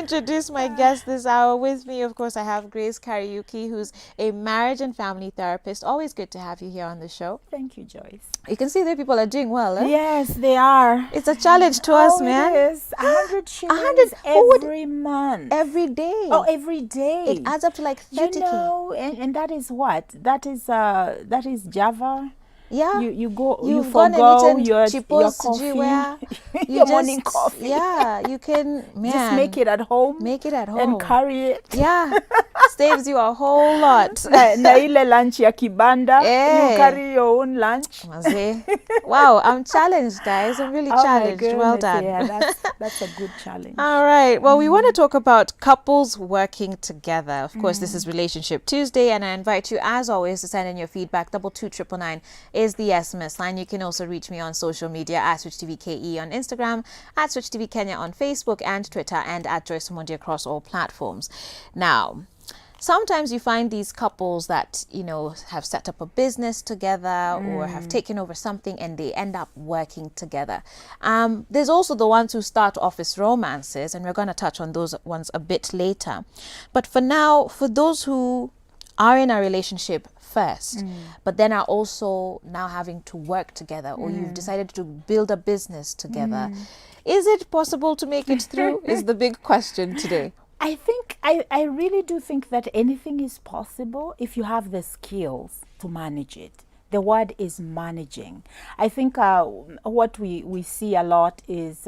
introduce my guest this hour. With me, of course, I have Grace Kariuki, who's a marriage and family therapist. Always good to have you here on the show. Thank you, Joyce. You can see that people are doing well, eh? Yes, they are. It's a challenge to us, man. It is. 100 shillings every month. Every day. Oh, every day. It adds up to like 30K. You know, and that is what? That is Java. Yeah, you go, you've you forgo your coffee, your morning coffee. Yeah, you can just make it at home. Make it at home and carry it. Yeah, saves you a whole lot. Na ile lunch ya kibanda, you carry your own lunch. Wow, I'm challenged, guys. I'm really challenged. Well done. Yeah, that's a good challenge. All right. Well, we want to talk about couples working together. Of course, this is Relationship Tuesday, and I invite you, as always, to send in your feedback. 22999 is the SMS line. You can also reach me on social media at SwitchTVKE on Instagram, at SwitchTV Kenya on Facebook and Twitter, and at Joyce Mundi across all platforms. Now, sometimes you find these couples that, you know, have set up a business together or have taken over something and they end up working together. There's also the ones who start office romances, and we're going to touch on those ones a bit later. But for now, for those who are in a relationship first, but then are also now having to work together, or you've decided to build a business together, is it possible to make it through? Is the big question today. I really do think that anything is possible if you have the skills to manage it. The word is managing. I think what we see a lot is,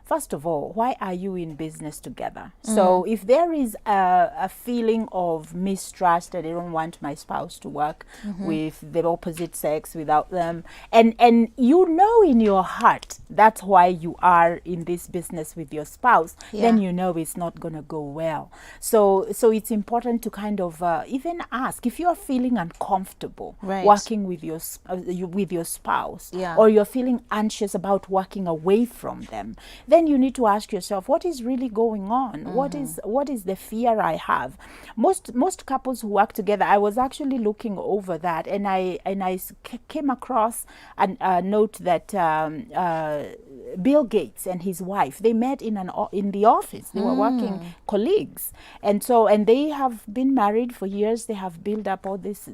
first of all, why are you in business together? So if there is a feeling of mistrust, that I don't want my spouse to work with the opposite sex without them, and you know in your heart that's why you are in this business with your spouse, then you know it's not going to go well. So it's important to kind of even ask if you're feeling uncomfortable working with your spouse, or you're feeling anxious about working away from them. Then you need to ask yourself, what is really going on? What is the fear I have? Most couples who work together, I was actually looking over that, and I came across a note that Bill Gates and his wife, they met in the office. They were working colleagues, and they have been married for years. They have built up all this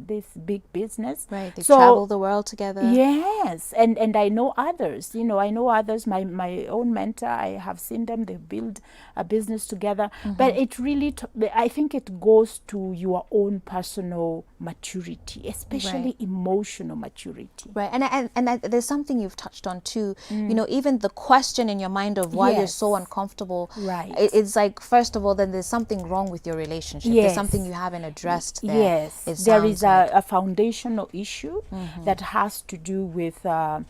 big business. Right, they travel the world together. Yes, and I know others. You know, I know others. My own mentor, I have seen them. They build a business together. But it really, I think it goes to your own personal maturity, especially emotional maturity. Right, and there's something you've touched on too. You know, even the question in your mind of why you're so uncomfortable. Right. It's like, first of all, then there's something wrong with your relationship. There's something you haven't addressed there. Yes, there is a foundational issue that has to do with how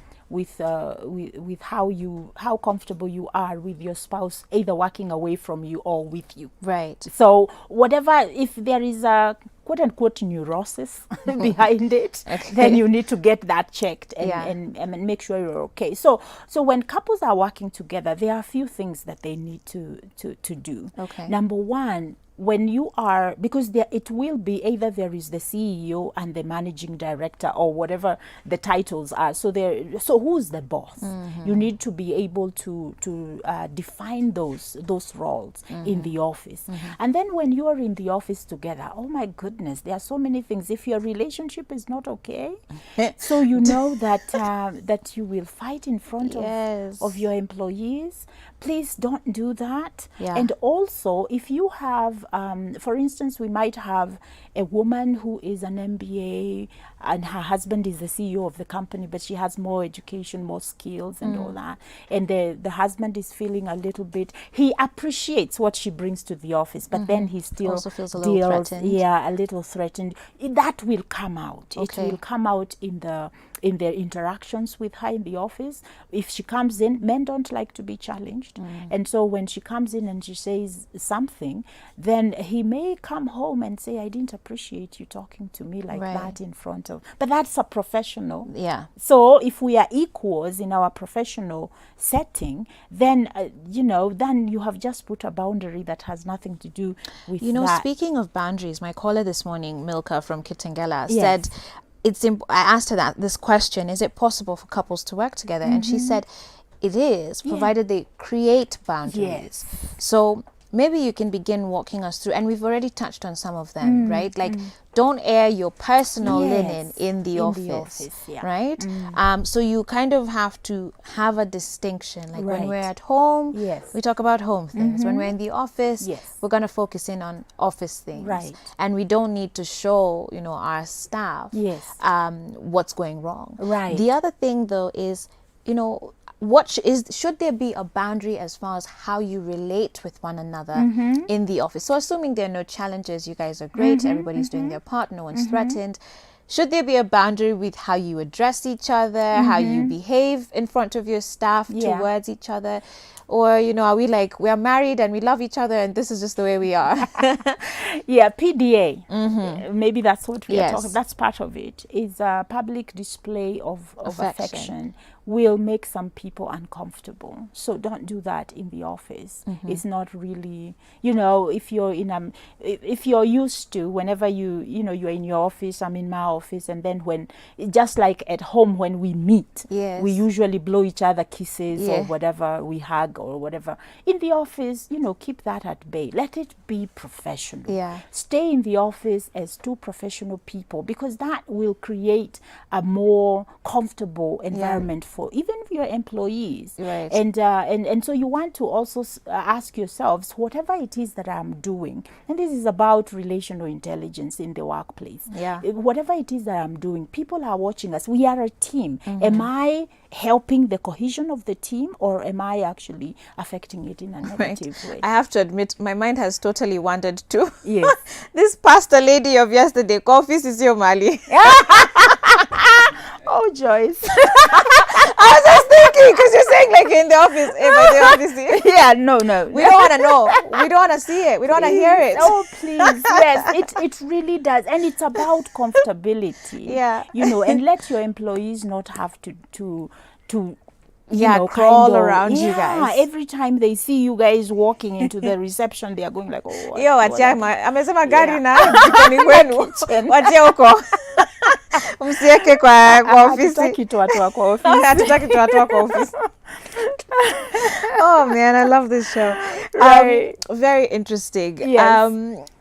comfortable you are with your spouse, either working away from you or with you. Right. So whatever, if there is a quote unquote neurosis behind it, then you need to get that checked and make sure you're okay. So when couples are working together, there are a few things that they need to do. Okay. Number one, when you are, because it will be either there is the CEO and the managing director, or whatever the titles are. So who's the boss? You need to be able to define those roles in the office. And then when you are in the office together, oh my goodness, there are so many things. If your relationship is not okay, so you know that that you will fight in front of your employees. Please don't do that. And also, if you have, for instance, we might have a woman who is an MBA and her husband is the CEO of the company, but she has more education, more skills and all that. And the husband is feeling a little bit, he appreciates what she brings to the office, but then he still also feels a little threatened. Yeah, a little threatened. That will come out. It will come out in their interactions with her in the office. If she comes in, men don't like to be challenged. And so when she comes in and she says something, then he may come home and say, I didn't appreciate you talking to me like that in front of, but that's a professional. Yeah. So if we are equals in our professional setting, then, then you have just put a boundary that has nothing to do with that. Speaking of boundaries, my caller this morning, Milka from Kitengela, said, I asked her this question, is it possible for couples to work together? And she said, it is, provided they create boundaries. So maybe you can begin walking us through, and we've already touched on some of them, right? Like, don't air your personal linen in the office, right? So you kind of have to have a distinction. Like when we're at home, we talk about home things. When we're in the office, we're going to focus in on office things. And we don't need to show, you know, our staff what's going wrong. The other thing though is, you know, should there be a boundary as far as how you relate with one another in the office? So assuming there are no challenges, you guys are great, everybody's doing their part, no one's threatened. Should there be a boundary with how you address each other, how you behave in front of your staff towards each other? Or, you know, are we like, we're married and we love each other and this is just the way we are? PDA. Maybe that's what we are talking. That's part of it. Is a public display of affection will make some people uncomfortable. So don't do that in the office. It's not really, you know, if you're used to, whenever you're in your office, I'm in my office, and then when, just like at home when we meet, we usually blow each other kisses or whatever, we hug or whatever. In the office, you know, keep that at bay. Let it be professional. Stay in the office as two professional people, because that will create a more comfortable environment for even your employees. And so you want to also ask yourselves, whatever it is that I'm doing, and this is about relational intelligence in the workplace. Whatever it is that I'm doing, people are watching us. We are a team. Am I helping the cohesion of the team, or am I actually affecting it in a negative way? I have to admit, my mind has totally wandered to this pastor lady of yesterday. Coffee is your Mali. Oh, Joyce. I was just thinking, because you're saying like in the office, by the office. No. We don't want to know. We don't want to see it. We don't want to hear it. Oh, please. Yes, it really does. And it's about comfortability. You know, and let your employees not have to crawl around you guys. Every time they see you guys walking into the reception, they are going like, oh, yo, amesema gari na jikoni kwenu. Waje huko. Msieke kwa ofisi. Hatutaki tu watu wa kwa ofisi. Hatutaki tu watu wa kwa ofisi. Oh man, I love this show. Very interesting.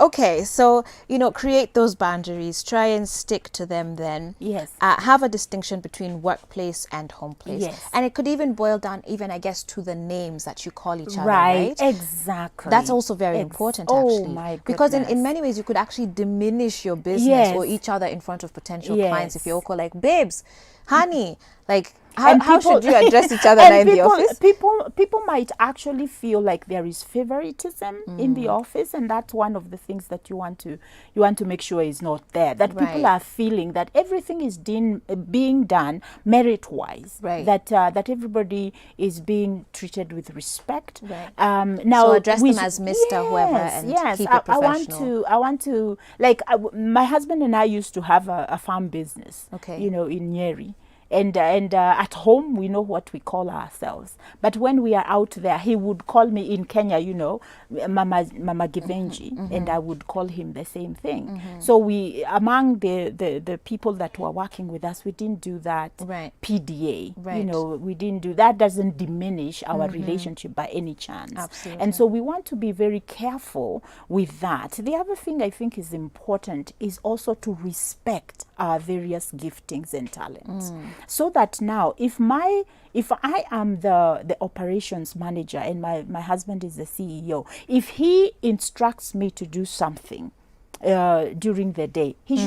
Okay, so, you know, create those boundaries, try and stick to them then. Have a distinction between workplace and home place. And it could even boil down, I guess, to the names that you call each other, right? Exactly. That's also very important, actually. Oh my goodness. Because in many ways, you could actually diminish your business or each other in front of potential clients if you're all like, babes, honey, like, how should you address each other in the office? People might actually feel like there is favoritism in the office, and that's one of the things that you want to make sure is not there. That people are feeling that everything is being done merit-wise. That everybody is being treated with respect. Now, so address them as Mr. whoever and keep it professional. I want to like my husband and I used to have a farm business. You know, in Nyeri. And at home, we know what we call ourselves. But when we are out there, he would call me in Kenya, you know, Mama Givenji, and I would call him the same thing. So we, among the people that were working with us, we didn't do that PDA. You know, we didn't do that. Doesn't diminish our relationship by any chance. And so we want to be very careful with that. The other thing I think is important is also to respect our various giftings and talents. So that now, if I am the operations manager and my husband is the CEO, if he instructs me to do something during the day, he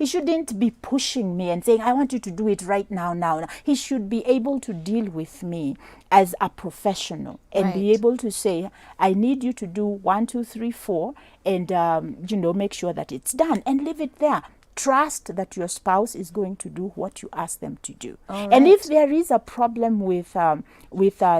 shouldn't be pushing me and saying, I want you to do it right now. He should be able to deal with me as a professional and be able to say, I need you to do 1, 2, 3, 4, and you know, make sure that it's done, and leave it there. Trust that your spouse is going to do what you ask them to do. And if there is a problem with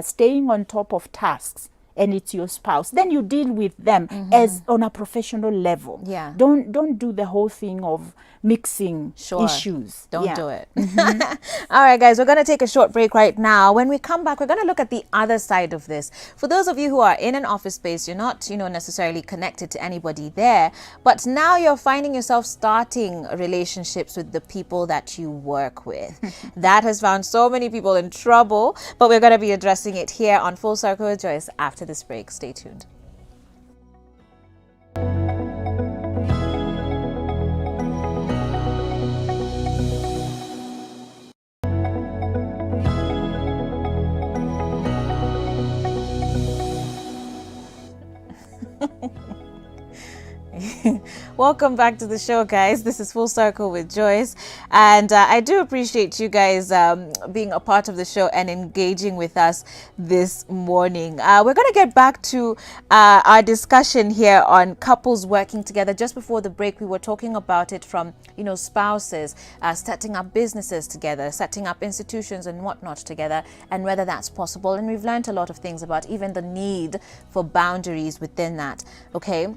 staying on top of tasks, and it's your spouse, then you deal with them as on a professional level. Don't do the whole thing of mixing issues. Don't do it. All right, guys, we're going to take a short break right now. When we come back, we're going to look at the other side of this. For those of you who are in an office space, you're not, you know, necessarily connected to anybody there, but now you're finding yourself starting relationships with the people that you work with. That has found so many people in trouble, but we're going to be addressing it here on Full Circle with Joyce after this break. Stay tuned. Welcome back to the show, guys. This is Full Circle with Joyce, and I do appreciate you guys being a part of the show and engaging with us this morning. We're going to get back to our discussion here on couples working together. Just before the break, we were talking about it from, spouses setting up businesses together, setting up institutions and whatnot together, and whether that's possible. And we've learned a lot of things about even the need for boundaries within that. Okay.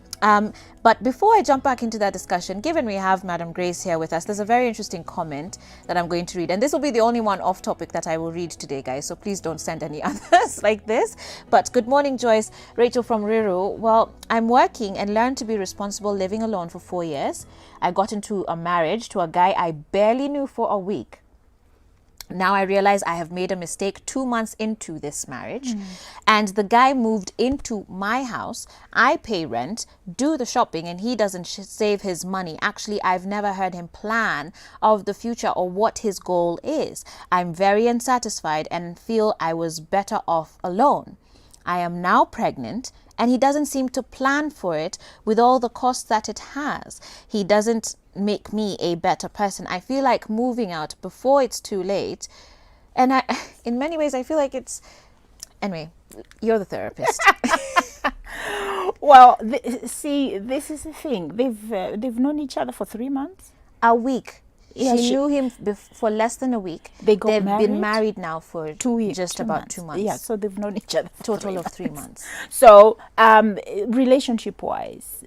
But before I jump back into that discussion, given we have Madam Grace here with us, there's a very interesting comment that I'm going to read. And this will be the only one off topic that I will read today, guys. So please don't send any others like this. But good morning, Joyce. Rachel from Riru. Well, I'm working and learned to be responsible living alone for 4 years. I got into a marriage to a guy I barely knew for a week. Now I realize I have made a mistake 2 months into this marriage, and the guy moved into my house. I pay rent, do the shopping, and he doesn't save his money. Actually, I've never heard him plan of the future or what his goal is. I'm very unsatisfied and feel I was better off alone. I am now pregnant, and he doesn't seem to plan for it with all the costs that it has. He doesn't make me a better person. I feel like moving out before it's too late. And in many ways, I feel like it's... Anyway, you're the therapist. Well, see, this is the thing. They've known each other for 3 months. A week. Yeah, she knew him for less than a week. They've been married now for 2 weeks, just about 2 months. Yeah, so they've known each other for Total of 3 months. So, relationship-wise,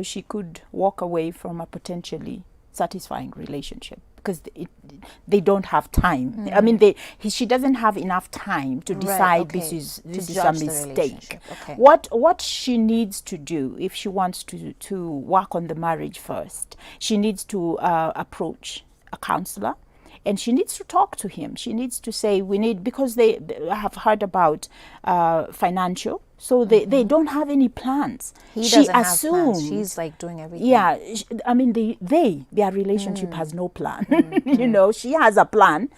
she could walk away from a potentially satisfying relationship because they don't have time. I mean, she doesn't have enough time to decide this is a mistake. Okay. What she needs to do if she wants to work on the marriage first, she needs to approach a counselor. And she needs to talk to him. She needs to say, because they have heard about financial, so they don't have any plans. He doesn't have plans. She's like doing everything. Yeah, I mean, their relationship has no plan. She has a plan.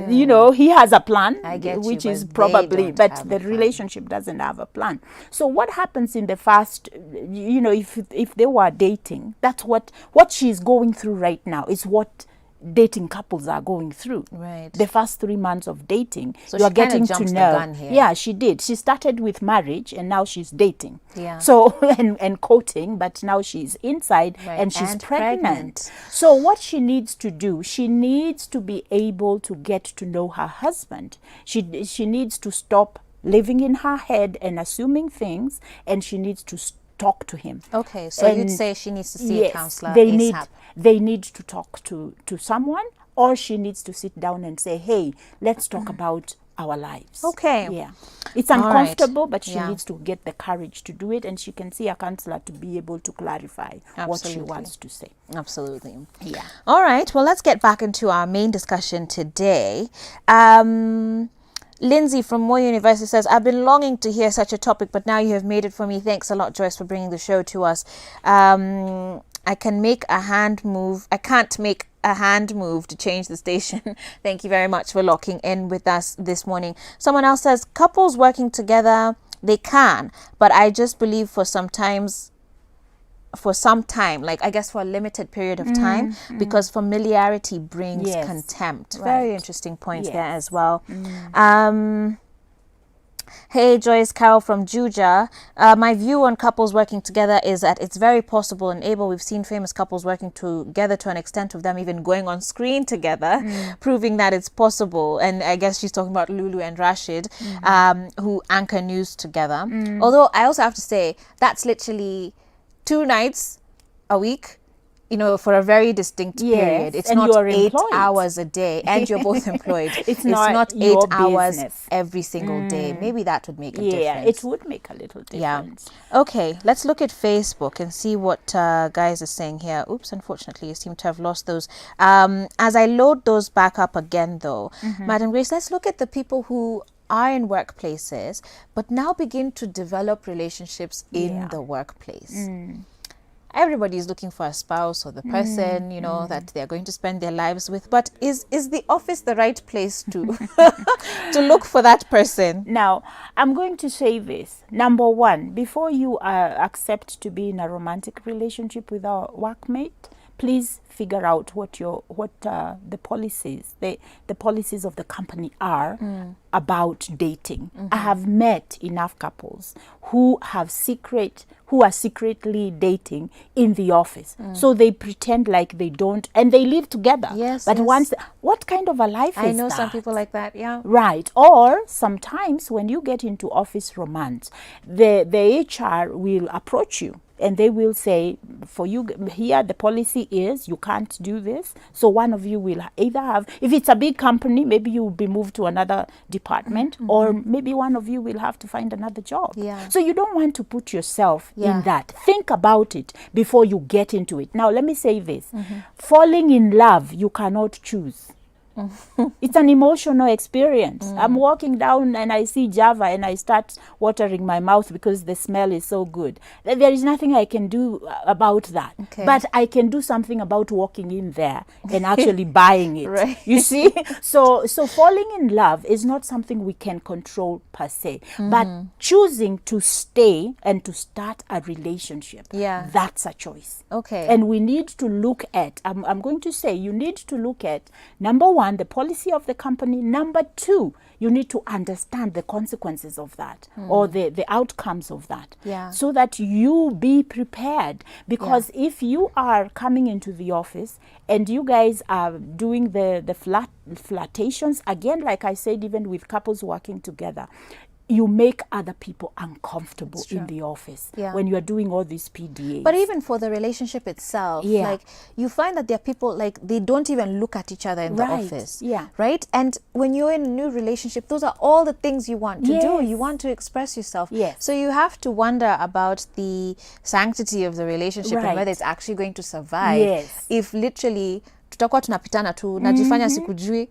He has a plan, I get which you, is but probably, they don't but have the a plan. relationship doesn't have a plan. So what happens in the first, if they were dating, that's what she's going through right now is what dating couples are going through. Right. The first 3 months of dating, So you're she kinda getting to jumps the know. gun here. Yeah, she did. She started with marriage and now she's dating. Yeah. So and courting, but now she's inside and she's And pregnant. So what she needs to do, she needs to be able to get to know her husband. She needs to stop living in her head and assuming things, and she needs to talk to him. Okay, so you'd say she needs to see a counselor ASAP. They need to talk to someone, or she needs to sit down and say, hey, let's talk about our lives. Okay. Yeah. It's All right. uncomfortable, but she Yeah. needs to get the courage to do it, and she can see a counselor to be able to clarify what she Absolutely. wants to say. Absolutely. Yeah. All right. Well, let's get back into our main discussion today. Lindsay from Moy University says, I've been longing to hear such a topic, but now you have made it for me. Thanks a lot, Joyce, for bringing the show to us. I can't make a hand move to change the station. Thank you very much for locking in with us this morning. Someone else says, couples working together, they can, but I just believe for some time, like I guess for a limited period of time, because familiarity brings Yes. contempt. Right. Very interesting point there Yes. as well. Hey, Joyce, Carol from Juja. My view on couples working together is that it's very possible and able. We've seen famous couples working together to an extent of them even going on screen together, proving that it's possible. And I guess she's talking about Lulu and Rashid, who anchor news together. Although I also have to say, that's literally 2 nights a week, for a very distinct period. It's and not you're 8 employed. hours a day, and you're both employed. It's not 8 your hours business. every single day. Maybe that would make a Yeah, difference. it would make a little Yeah. difference. Okay, let's look at Facebook and see what guys are saying here. Oops, unfortunately, you seem to have lost those. As I load those back up again, though, Madam Grace, let's look at the people who are in workplaces, but now begin to develop relationships in Yeah. the workplace. everybody is looking for a spouse or the person, you know, that they're going to spend their lives with. But is the office the right place to to look for that person? Now, I'm going to say this. Number one, before you accept to be in a romantic relationship with a workmate, please figure out what the policies of the company are about dating. I have met enough couples who are secretly dating in the office. So they pretend like they don't, and they live together. Yes. But once, what kind of a life I is know that? some people like that, yeah. Right. Or sometimes when you get into office romance, the HR will approach you and they will say, for you here, the policy is you can't do this. So one of you will either have, if it's a big company, maybe you will be moved to another department, or maybe one of you will have to find another job. Yeah. So you don't want to put yourself in that. Think about it before you get into it. Now, let me say this. Falling in love, you cannot choose. It's an emotional experience. I'm walking down and I see Java and I start watering my mouth because the smell is so good. There is nothing I can do about that. Okay. But I can do something about walking in there and actually buying it. Right. You see? So falling in love is not something we can control per se. But choosing to stay and to start a relationship, that's a choice. Okay. And we need to look at, I'm going to say, you need to look at, number one, the policy of the company. Number two, you need to understand the consequences of that or the outcomes of that, so that you be prepared. Because if you are coming into the office and you guys are doing the flirtations, again, like I said, even with couples working together, you make other people uncomfortable in the office when you are doing all these PDAs. But even for the relationship itself, like you find that there are people like they don't even look at each other in the office. Right? And when you're in a new relationship, those are all the things you want to do. You want to express yourself. So you have to wonder about the sanctity of the relationship and whether it's actually going to survive. If literally tutakuwa tunapitana tu najifanya sikujui,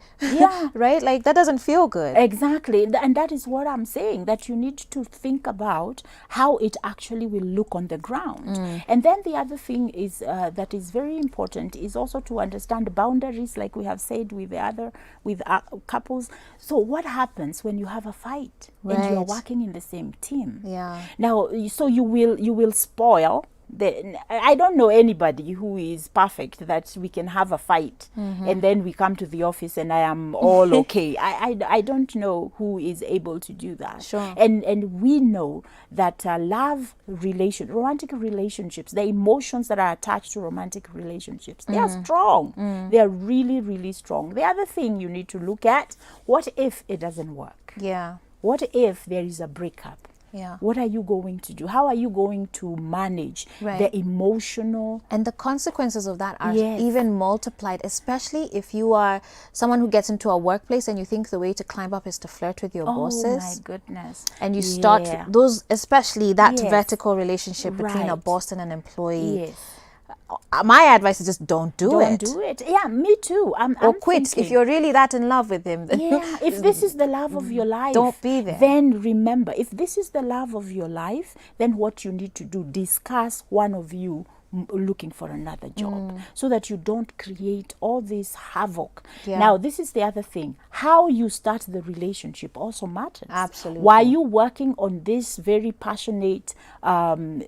right? Like that doesn't feel good. Exactly. And that is what I'm saying, that you need to think about how it actually will look on the ground. And then the other thing is that is very important is also to understand boundaries, like we have said with couples. So what happens when you have a fight and you're working in the same team? Now, so you will spoil. I don't know anybody who is perfect that we can have a fight and then we come to the office and I am all okay. I don't know who is able to do that. And we know that romantic relationships, the emotions that are attached to romantic relationships, they are strong. They are really, really strong. The other thing you need to look at, what if it doesn't work? What if there is a breakup? What are you going to do? How are you going to manage the emotional? And the consequences of that are even multiplied, especially if you are someone who gets into a workplace and you think the way to climb up is to flirt with your bosses. Oh my goodness. And you start those, especially that vertical relationship between a boss and an employee. My advice is just don't do it. Don't do it. Yeah, me too. I'm quit thinking, if you're really that in love with him. Then if this is the love of your life, don't be there. Then remember, if this is the love of your life, then what you need to do, discuss one of you looking for another job so that you don't create all this havoc. Now, this is the other thing. How you start the relationship also matters. Absolutely. Why you working on this very passionate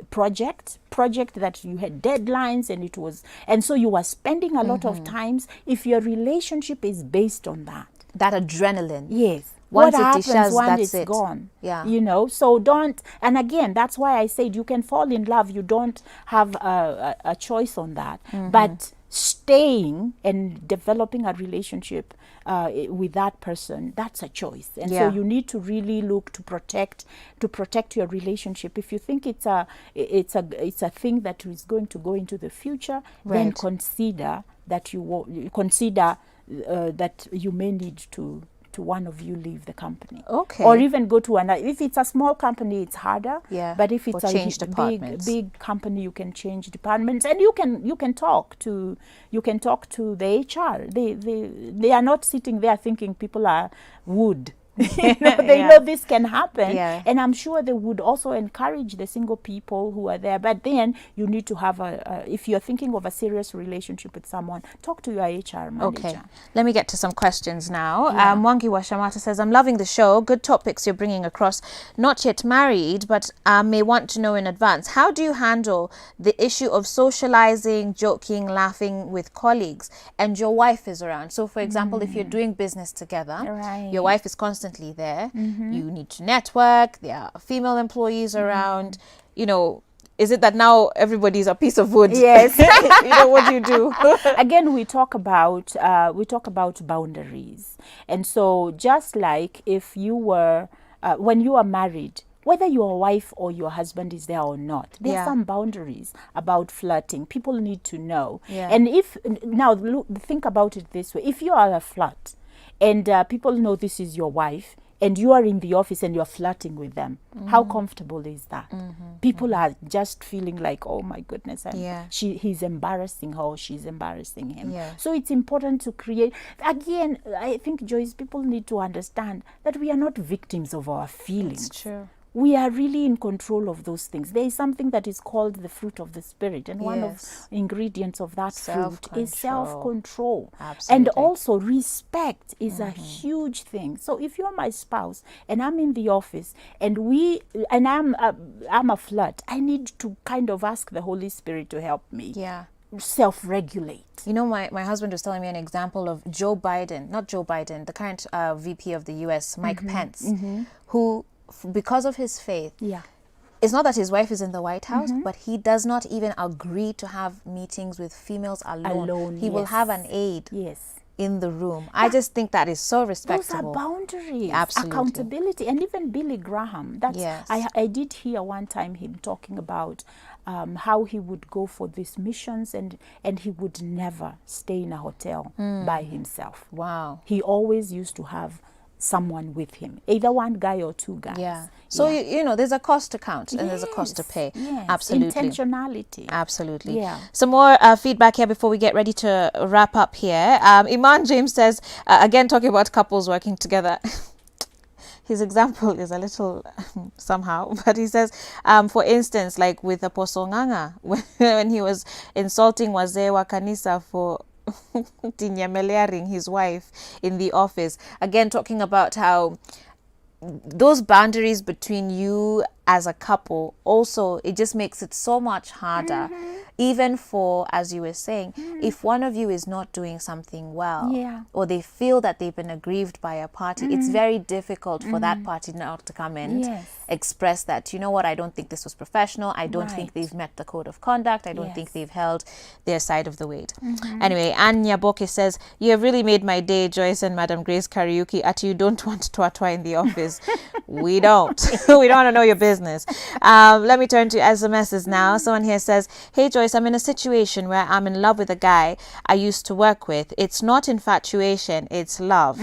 project that you had deadlines and so you were spending a lot of times, if your relationship is based on that adrenaline. Once what happens once it's gone? You know, so don't. And again, that's why I said you can fall in love. You don't have a choice on that. But staying and developing a relationship with that person, that's a choice. And so you need to really look to protect your relationship. If you think it's a thing that is going to go into the future, then consider that that you may need to one of you leave the company. Or even go to another. If it's a small company, it's harder. But if it's a big company, you can change departments, and you can talk to the HR. They are not sitting there thinking people are wood They Yeah. know this can happen. Yeah. And I'm sure they would also encourage the single people who are there. But then you need to have if you're thinking of a serious relationship with someone, talk to your HR manager. Okay, let me get to some questions now. Yeah. Mwangi Washamata says, I'm loving the show. Good topics you're bringing across. Not yet married, but may want to know in advance. How do you handle the issue of socializing, joking, laughing with colleagues and your wife is around? So, for example, if you're doing business together, Right. your wife is constantly there. You need to network. There are female employees around. You know, is it that now everybody's a piece of wood? Yes. You know, what do you do? Again, we talk about boundaries. And so just like if you were when you are married, whether your wife or your husband is there or not, there Yeah. are some boundaries about flirting. People need to know. Yeah. And if now look, think about it this way: if you are a flirt, and people know this is your wife, and you are in the office and you're flirting with them, how comfortable is that? People are just feeling like, oh my goodness, and Yeah. he's embarrassing her or she's embarrassing him. Yeah. So it's important to create, again, I think, Joyce, people need to understand that we are not victims of our feelings. It's true. We are really in control of those things. There is something that is called the fruit of the spirit, and one of Yes. the ingredients of that fruit is Self-control. self-control. Absolutely. And also respect is a huge thing. So if you're my spouse and I'm in the office and I'm a flirt, I need to kind of ask the Holy Spirit to help me Yeah. self-regulate. You know, my husband was telling me an example of Joe Biden, not Joe Biden, the current VP of the US, Mike Pence, who, because of his faith, Yeah. it's not that his wife is in the White House, but he does not even agree to have meetings with females alone. He will Yes. have an aide Yes. in the room. I just think that is so Those are respectable. boundaries, Absolutely. accountability, and even Billy Graham. That's Yes. I did hear one time him talking about how he would go for these missions and he would never stay in a hotel by himself. Wow. He always used to have someone with him, either one guy or two guys. Yeah. So, you know, there's a cost to count and there's a cost to pay. Yes. Absolutely. Intentionality. Absolutely. Yeah. Some more feedback here before we get ready to wrap up here. Iman James says, again, talking about couples working together. His example is a little somehow, but he says, for instance, like with Apostle Nganga, when he was insulting wazee wa kanisa for tinyamelearing his wife in the office. Again, talking about how those boundaries between you as a couple, also, it just makes it so much harder. Even for, as you were saying, if one of you is not doing something well, Yeah. or they feel that they've been aggrieved by a party, it's very difficult for that party now to come and Yes. express that, you know what, I don't think this was professional. I don't think Right. they've met the code of conduct. I don't Yes. think they've held their side of the weight. Anyway, Anya Boke says, you have really made my day, Joyce and Madam Grace Kariuki. At you don't want twatwa in the office. We don't. We don't want to know your business. Let me turn to SMSs now. Someone here says, hey Joyce, I'm in a situation where I'm in love with a guy I used to work with. It's not infatuation, it's love.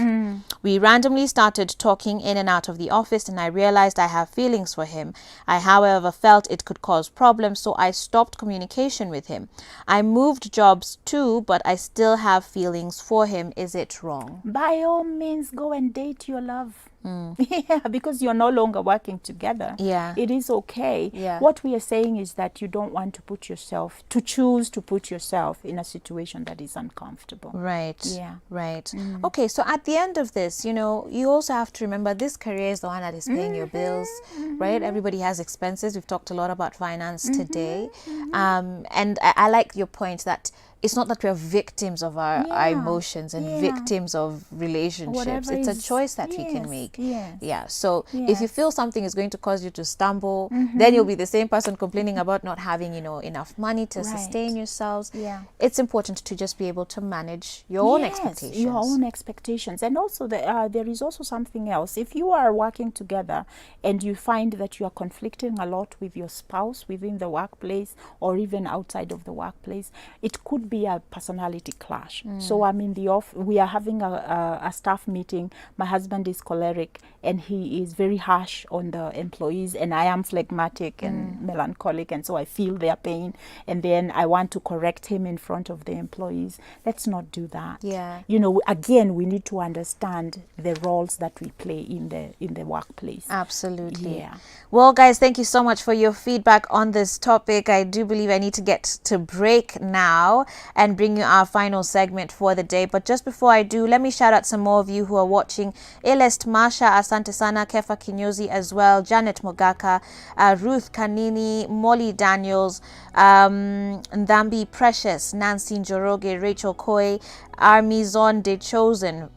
We randomly started talking in and out of the office and I realized I have feelings for him. I, however, felt it could cause problems, so I stopped communication with him. I moved jobs too, but I still have feelings for him. Is it wrong? By all means, go and date your love. Yeah, because you're no longer working together. Yeah. It is okay. Yeah. What we are saying is that you don't want to choose to put yourself in a situation that is uncomfortable. Right. Yeah. Right. Okay, so at the end of this, you know, you also have to remember this career is the one that is paying your bills, right? Everybody has expenses. We've talked a lot about finance today. And I like your point that it's not that we're victims of our Yeah. emotions and Yeah. victims of relationships. Whatever It's a is- choice that we can yes, make. yes. Yeah. So if you Yes. feel something is going to cause you to stumble, then you'll be the same person complaining about not having, you know, enough money to Right. sustain yourselves. Yeah. It's important to just be able to manage your own expectations. Your own expectations. And also, there is also something else. If you are working together and you find that you are conflicting a lot with your spouse within the workplace or even outside of the workplace, it could be be a personality clash. So I'm in the off. We are having a staff meeting. My husband is choleric and he is very harsh on the employees, and I am phlegmatic and melancholic, and so I feel their pain, and then I want to correct him in front of the employees. Let's not do that. Yeah. You know, again, we need to understand the roles that we play in the workplace. Absolutely. Yeah. Well, guys, thank you so much for your feedback on this topic. I do believe I need to get to break now and bring you our final segment for the day. But just before I do, let me shout out some more of you who are watching. Elest Masha, Asante Sana, Kefa Kinyozi as well, Janet Mogaka, Ruth Kanini, Molly Daniels, Ndambi Precious, Nancy Njoroge, Rachel Koi, Armizon De Chosen,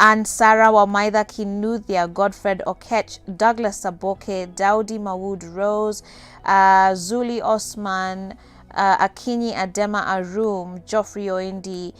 and Sarah Wamaida Kinuthia, Godfred Okech, Douglas Saboke, Daudi Mawood Rose, Zuli Osman, Akinyi Adema Arum, Geoffrey Oindi,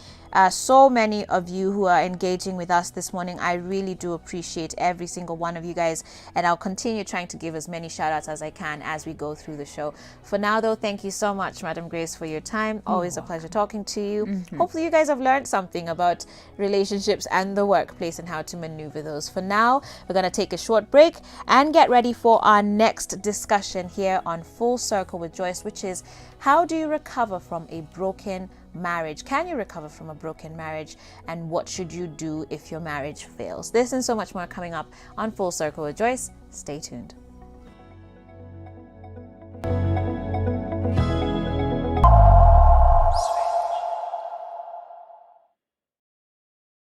so many of you who are engaging with us this morning. I really do appreciate every single one of you guys, and I'll continue trying to give as many shout outs as I can as we go through the show. For now though, thank you so much, Madam Grace, for your time. Always a pleasure talking to you. Hopefully you guys have learned something about relationships and the workplace and how to maneuver those. For now, we're going to take a short break and get ready for our next discussion here on Full Circle with Joyce, which is, how do you recover from a broken marriage? Can you recover from a broken marriage? And what should you do if your marriage fails? This and so much more coming up on Full Circle with Joyce. Stay tuned.